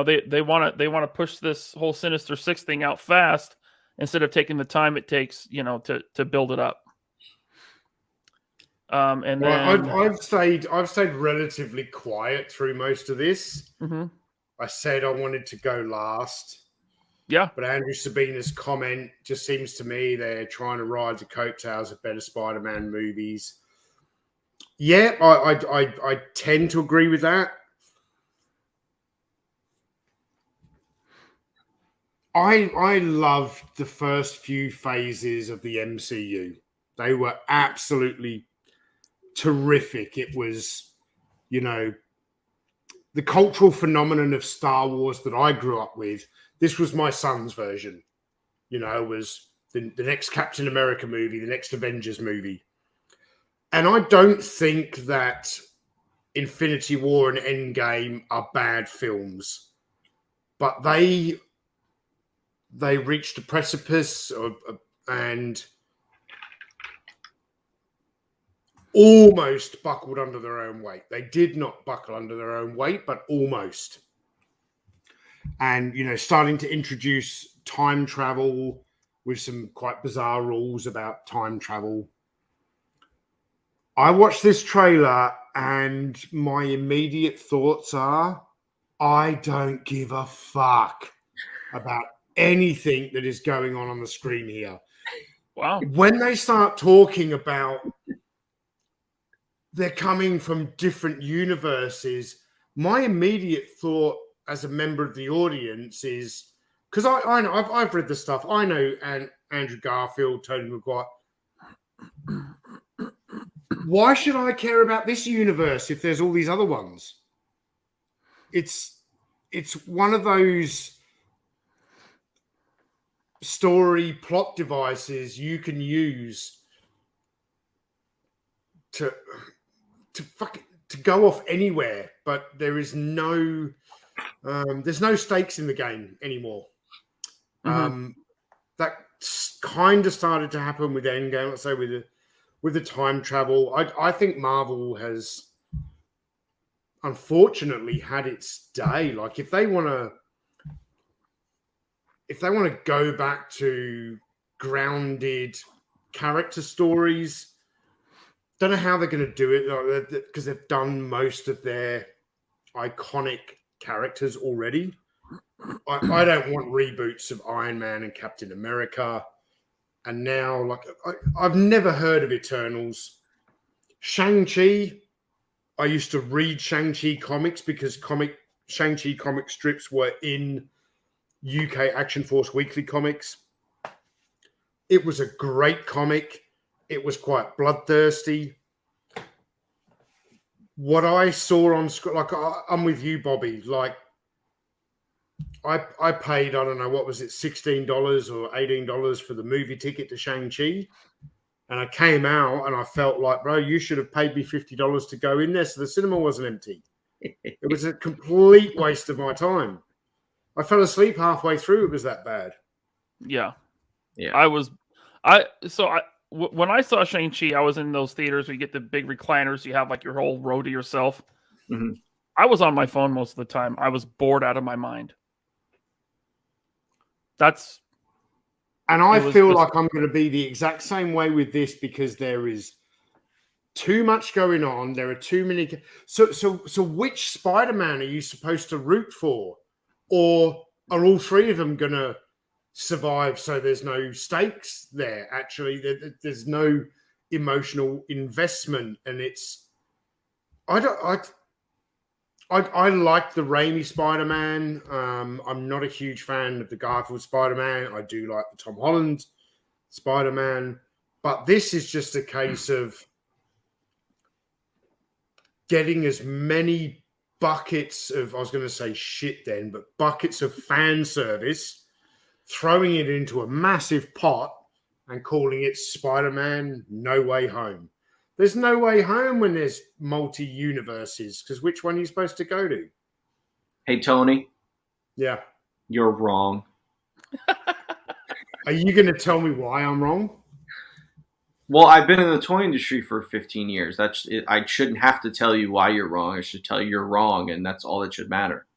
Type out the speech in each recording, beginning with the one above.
they want to push this whole Sinister Six thing out fast instead of taking the time it takes, to build it up. And then I've stayed relatively quiet through most of this. Mm-hmm. I said I wanted to go last. Yeah. But Andrew Sabina's comment just seems to me they're trying to ride the coattails of better Spider-Man movies. Yeah, I tend to agree with that. I loved the first few phases of the MCU. They were absolutely terrific. It was, the cultural phenomenon of Star Wars that I grew up with. This was my son's version. Was the next Captain America movie, the next Avengers movie. And I don't think that Infinity War and Endgame are bad films, but they reached a precipice and almost buckled under their own weight. They did not buckle under their own weight, but almost. And, starting to introduce time travel with some quite bizarre rules about time travel. I watched this trailer and my immediate thoughts are, I don't give a fuck about anything that is going on the screen here. Wow. When they start talking about they're coming from different universes, my immediate thought as a member of the audience is, because I know I've read the stuff. I know Andrew Garfield, Tobey Maguire. Why should I care about this universe if there's all these other ones? It's one of those story plot devices you can use to go off anywhere, but there is there's no stakes in the game anymore. Mm-hmm. That kind of started to happen with Endgame, let's say with the time travel. I think Marvel has unfortunately had its day. Like if they want to go back to grounded character stories, don't know how they're going to do it because they've done most of their iconic characters already. I don't want reboots of Iron Man and Captain America. And now, I've never heard of Eternals. Shang-Chi, I used to read Shang-Chi comics because Shang-Chi comic strips were in UK Action Force Weekly comics. It was a great comic. It was quite bloodthirsty. What I saw on screen, I'm with you, Bobby. I paid, I don't know, what was it, $16 or $18 for the movie ticket to Shang-Chi. And I came out and I felt like, bro, you should have paid me $50 to go in there so the cinema wasn't empty. It was a complete waste of my time. I fell asleep halfway through. It was that bad. Yeah. When I saw Shang-Chi, I was in those theaters where you get the big recliners. You have like your whole row to yourself. Mm-hmm. I was on my phone most of the time. I was bored out of my mind. And I feel like I'm going to be the exact same way with this because there is too much going on. There are too many. So which Spider-Man are you supposed to root for? Or are all three of them going to survive so there's no stakes there? Actually, there's no emotional investment. And I like the Raimi Spider-Man. I'm not a huge fan of the Garfield Spider-Man. I do like the Tom Holland Spider-Man. But this is just a case of getting as many buckets of, I was going to say shit then, but buckets of fan service, throwing it into a massive pot and calling it Spider-Man No Way Home. There's no way home when there's multi-universes, because which one are you supposed to go to? Hey, Tony. Yeah. You're wrong. Are you going to tell me why I'm wrong? Well, I've been in the toy industry for 15 years. That's it. I shouldn't have to tell you why you're wrong. I should tell you you're wrong, and that's all that should matter.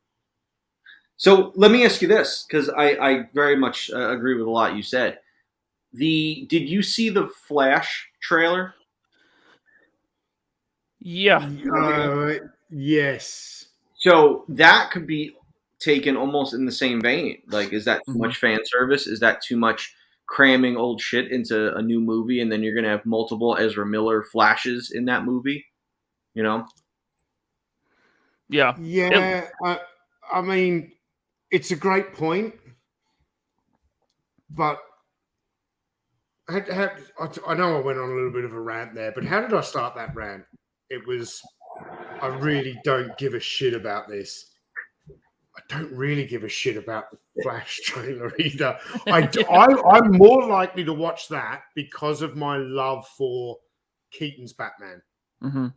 So let me ask you this, because I very much agree with a lot you said. Did you see the Flash trailer? Yeah. Yes. So that could be taken almost in the same vein. Like, is that too Mhm. much fan service? Is that too much cramming old shit into a new movie, and then you're gonna have multiple Ezra Miller flashes in that movie? You know? Yeah. Yeah. I mean, it's a great point, but I know I went on a little bit of a rant there, but how did I start that rant? It was, I really don't give a shit about this. I don't really give a shit about the Flash trailer either. I'm more likely to watch that because of my love for Keaton's Batman. hmm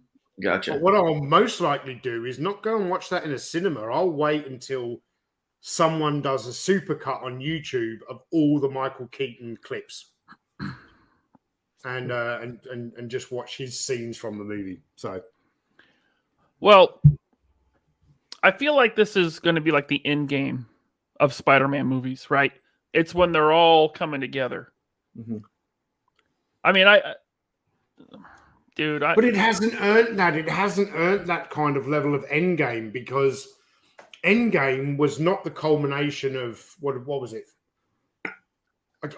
Gotcha. But what I'll most likely do is not go and watch that in a cinema. I'll wait until someone does a supercut on YouTube of all the Michael Keaton clips, and just watch his scenes from the movie. So, Well, I feel like this is going to be like the end game of Spider-Man movies, right? It's when they're all coming together. Mm-hmm. I mean, dude, but it hasn't earned that. It hasn't earned that kind of level of Endgame, because Endgame was not the culmination of what was it?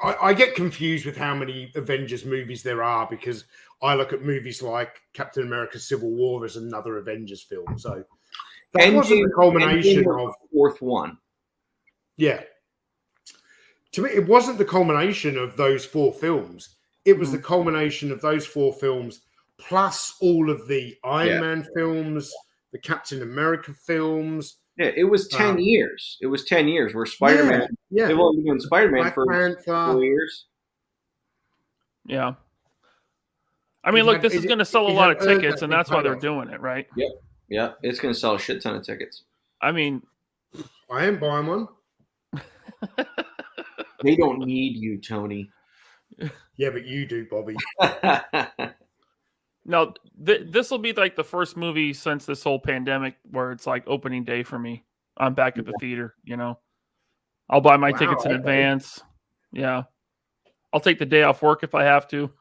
I get confused with how many Avengers movies there are, because I look at movies like Captain America: Civil War as another Avengers film. So that wasn't the culmination Endgame of the fourth one. Yeah. To me, it wasn't the culmination of those four films. It was the culmination of those four films plus all of the Iron Man films, the Captain America films. Yeah, it was 10 years. It was 10 years where Spider-Man. Yeah. They've only been doing Spider-Man Black for Panther. 4 years. yeah. I mean, look, this is going to sell a lot of tickets, and that's why they're doing it, right? Yep. Yeah, it's going to sell a shit ton of tickets. I mean, I am buying one. They don't need you, Tony. Yeah, but you do, Bobby. no, this will be like the first movie since this whole pandemic where it's like opening day for me. I'm back at the theater, you know. I'll buy my tickets in advance. Yeah. I'll take the day off work if I have to.